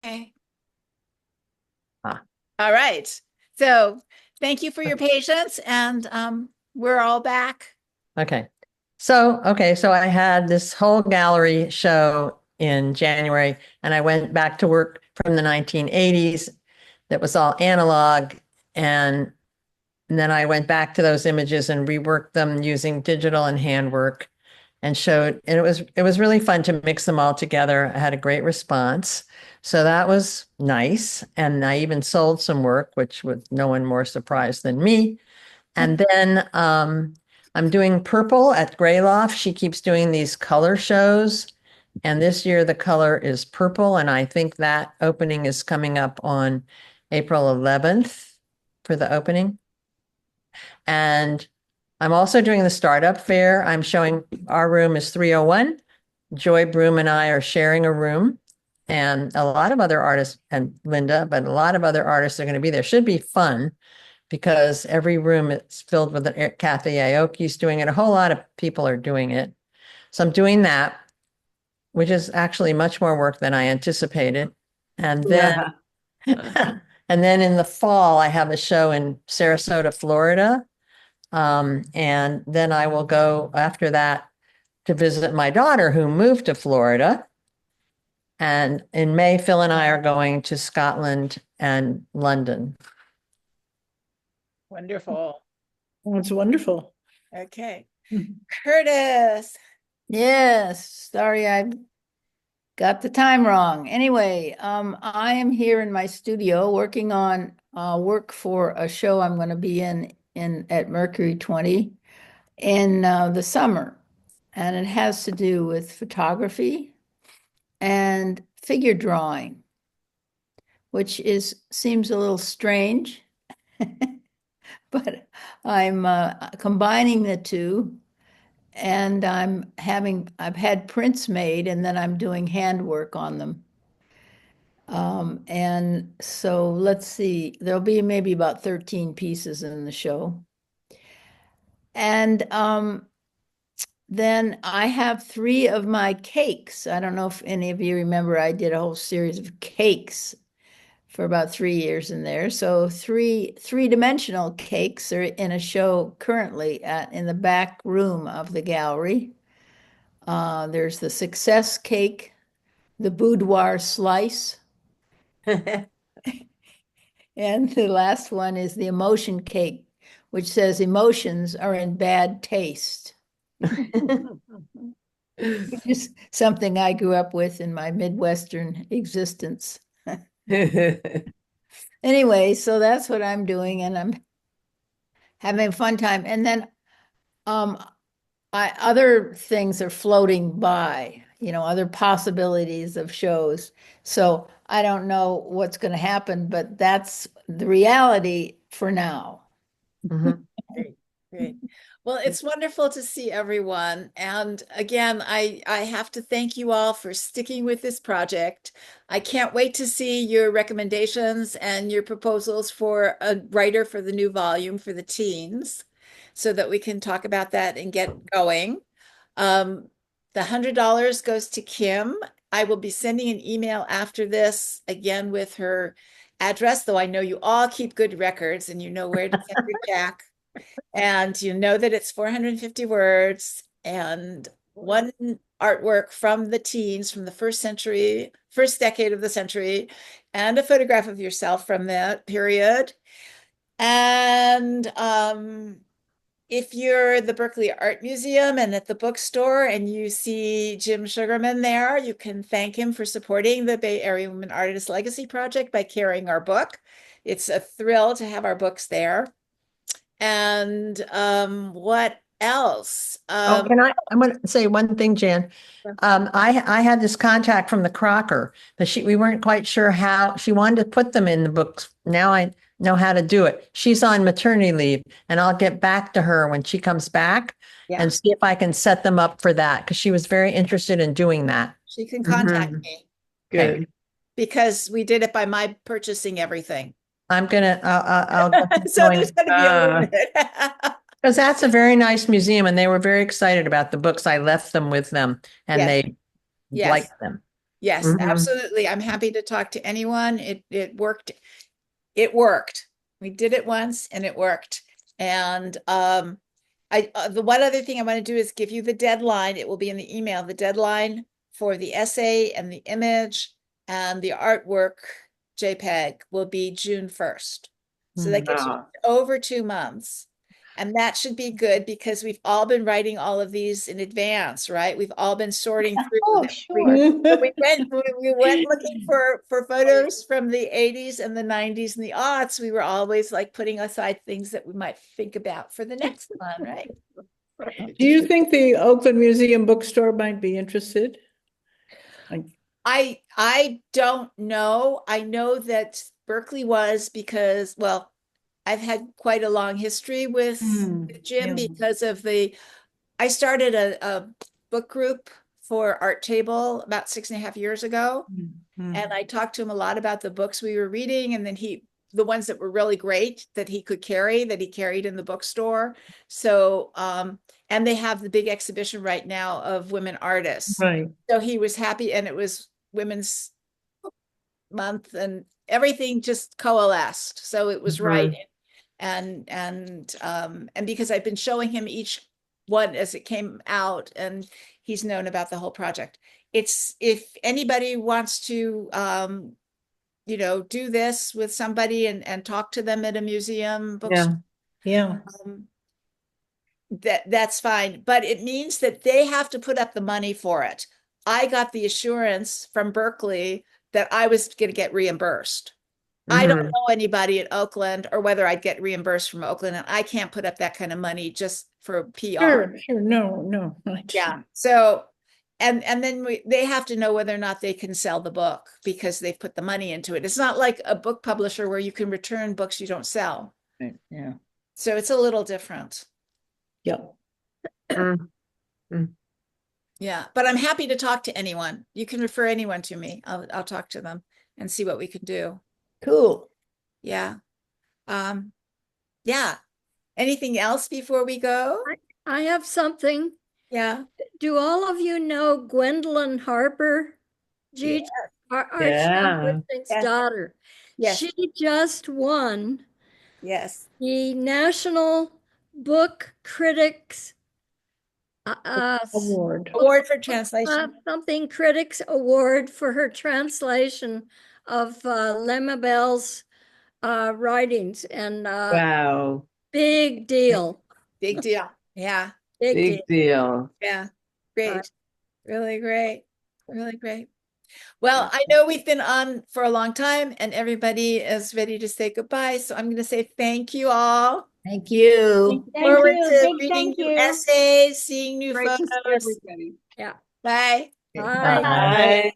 Okay. Ah, All right. So thank you for your patience, and we're all back. okay. So I had this whole gallery show in January, and I went back to work from the 1980s that was all analog. And then I went back to those images and reworked them using digital and handwork and showed, and it was really fun to mix them all together. I had a great response. So that was nice. And I even sold some work, which was no one more surprised than me. And then I'm doing purple at Greyloft. She keeps doing these color shows. And this year the color is purple. And I think that opening is coming up on April 11th for the opening. And I'm also doing the startup fair. I'm showing our room is 301. Joy Broom and I are sharing a room. And a lot of other artists, and Linda, but a lot of other artists are going to be there. Should be fun because every room is filled with an Kathy Aoki's doing it. A whole lot of people are doing it. So I'm doing that, which is actually much more work than I anticipated. And then Yeah. and then in the fall, I have a show in Sarasota, Florida. And then I will go after that to visit my daughter who moved to Florida. And in May, Phil and I are going to Scotland and London. Wonderful. That's wonderful. Okay. Curtis. Yes, sorry, I got the time wrong. Anyway, I am here in my studio working on work for a show I'm going to be in at Mercury 20 in the summer, and it has to do with photography and figure drawing, which is seems a little strange, but I'm combining the two. And I've had prints made and then I'm doing handwork on them. And so let's see, there'll be maybe about 13 pieces in the show. And then I have three of my cakes. I don't know if any of you remember, I did a whole series of cakes for about 3 years in there. So three-dimensional cakes are in a show currently in the back room of the gallery. There's the success cake, the boudoir slice, and the last one is the emotion cake, which says emotions are in bad taste, which is something I grew up with in my Midwestern existence. Anyway, so that's what I'm doing, and I'm having a fun time. And then um, other things are floating by, other possibilities of shows. So I don't know what's going to happen, but that's the reality for now. Mhm. Great, great. Well, it's wonderful to see everyone. And again, I have to thank you all for sticking with this project. I can't wait to see your recommendations and your proposals for a writer for the new volume for the teens so that we can talk about that and get going. The $100 goes to Kim. I will be sending an email after this again with her address, though I know you all keep good records and you know where to send your check. And you know that it's 450 words and one artwork from the teens from the first decade of the century, and a photograph of yourself from that period. And if you're at the Berkeley Art Museum and at the bookstore and you see Jim Sugarman there, you can thank him for supporting the Bay Area Women Artists Legacy Project by carrying our book. It's a thrill to have our books there. And what else? Oh, I'm going to say one thing, Jan. I had this contact from the Crocker, but we weren't quite sure how she wanted to put them in the books. Now I know how to do it. She's on maternity leave, and I'll get back to her when she comes back Yeah, and see if I can set them up for that because she was very interested in doing that. she can contact Mhm. me Okay. Good. because we did it by my purchasing everything. I'll get So there's going going to be a limit. because that's a very nice museum, and they were very excited about the books. I left them with them, and Yes, they yes. liked them. Yes, Mhm. absolutely. I'm happy to talk to anyone. It worked. It worked. We did it once and it worked. And the one other thing I want to do is give you the deadline. It will be in the email. The deadline for the essay and the image and the artwork JPEG will be June 1st. So that gives you Wow. over 2 months. And that should be good because we've all been writing all of these in advance, right? We've all been sorting through Oh, them. sure. We went looking for photos from the 80s and the 90s and the aughts. We were always like putting aside things that we might think about for the next one, right? Do you think the Oakland Museum Bookstore might be interested? Like, I don't know. I know that Berkeley was because, well, I've had quite a long history with Jim yeah. because of I started a book group for Art Table about 6.5 years ago. And I talked to him a lot about the books we were reading, and then the ones that were really great that he could carry, that he carried in the bookstore. So, and they have the big exhibition right now of women artists. Right. So he was happy, and it was Women's Month, and everything just coalesced. So it was right. Mhm. And because I've been showing him each one as it came out, and he's known about the whole project. It's if anybody wants to do this with somebody and talk to them at a museum bookstore, Yeah. Yeah. um, that's fine. But it means that they have to put up the money for it. I got the assurance from Berkeley that I was going to get reimbursed. I don't Mhm. know anybody at Oakland or whether I'd get reimbursed from Oakland, and I can't put up that kind of money just for PR. Sure, sure. No, no. Yeah. So, and then they have to know whether or not they can sell the book because they've put the money into it. It's not like a book publisher where you can return books you don't sell. Yeah. So it's a little different. Yeah. Mm. Mm. Yeah. But I'm happy to talk to anyone. You can refer anyone to me. I'll talk to them and see what we can do. Cool. Yeah. Yeah. Anything else before we go? I have something. Yeah. Do all of you know Gwendolyn Harper? Yeah. Archduke Whitting's Yes. daughter. Yes. She just won Yes. the National Book Critics Award. Award for translation. something Critics Award for her translation of Lemabel's writings, and Wow. big deal. Big deal. Yeah. Big deal. Big deal. Yeah. Great. Really great. Really great. Well, I know we've been on for a long time and everybody is ready to say goodbye. So I'm going to say thank you all. Thank you. Look Thank forward you. to Big reading thank new you. essays, seeing new Great to see photos. everybody. Yeah. Bye. Bye. Bye.